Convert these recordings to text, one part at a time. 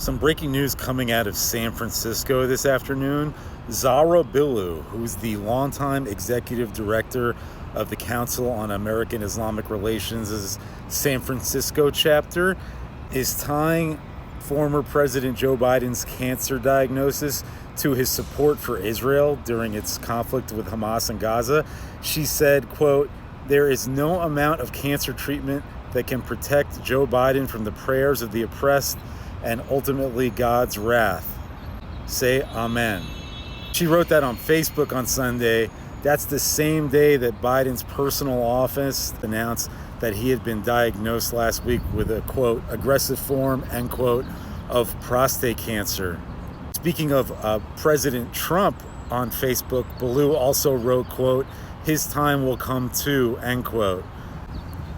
Some breaking news coming out of San Francisco this afternoon. Zahra Billoo, who's the longtime executive director of the Council on American Islamic Relations' San Francisco chapter, is tying former President Joe Biden's cancer diagnosis to his support for Israel during its conflict with Hamas in Gaza. She said, quote, "There is no amount of cancer treatment that can protect Joe Biden from the prayers of the oppressed and ultimately God's wrath. Say Amen." She wrote that on Facebook on Sunday. That's the same day that Biden's personal office announced that he had been diagnosed last week with a, quote, aggressive form, end quote, of prostate cancer. Speaking of President Trump on Facebook, Billoo also wrote, quote, "His time will come too," end quote.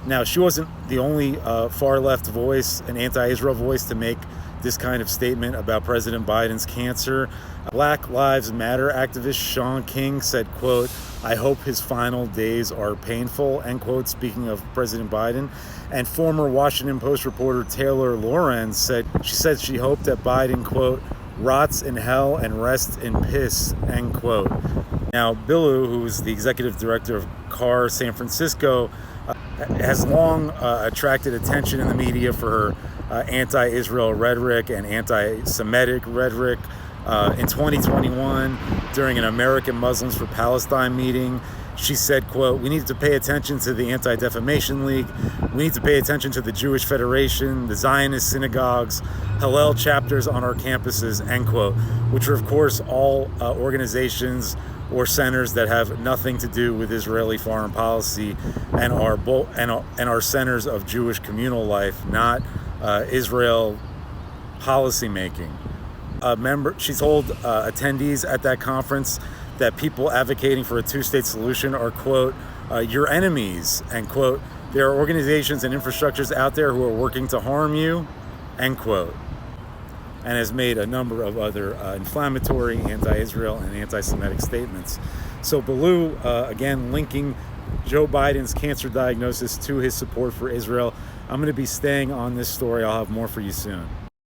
Now, she wasn't the only far-left voice, an anti-Israel voice, to make this kind of statement about President Biden's cancer. Black Lives Matter activist Shaun King said, quote, "I hope his final days are painful," end quote, speaking of President Biden. And former Washington Post reporter Taylor Lorenz said she hoped that Biden, quote, "rots in hell and rests in piss," end quote. Now, Billoo, who's the executive director of CAIR San Francisco, has long attracted attention in the media for her anti-Israel rhetoric and anti-Semitic rhetoric. In 2021, during an American Muslims for Palestine meeting, she said, quote, "We need to pay attention to the Anti-Defamation League. We need to pay attention to the Jewish Federation, the Zionist synagogues, Hillel chapters on our campuses," end quote, which are, of course, all organizations or centers that have nothing to do with Israeli foreign policy and are centers of Jewish communal life, not Israel policy making. She told attendees at that conference that people advocating for a two-state solution are, quote, "your enemies," end quote. "There are organizations and infrastructures out there who are working to harm you," end quote. And has made a number of other inflammatory anti-Israel and anti-Semitic statements. So Billoo, again, linking Joe Biden's cancer diagnosis to his support for Israel. I'm going to be staying on this story. I'll have more for you soon.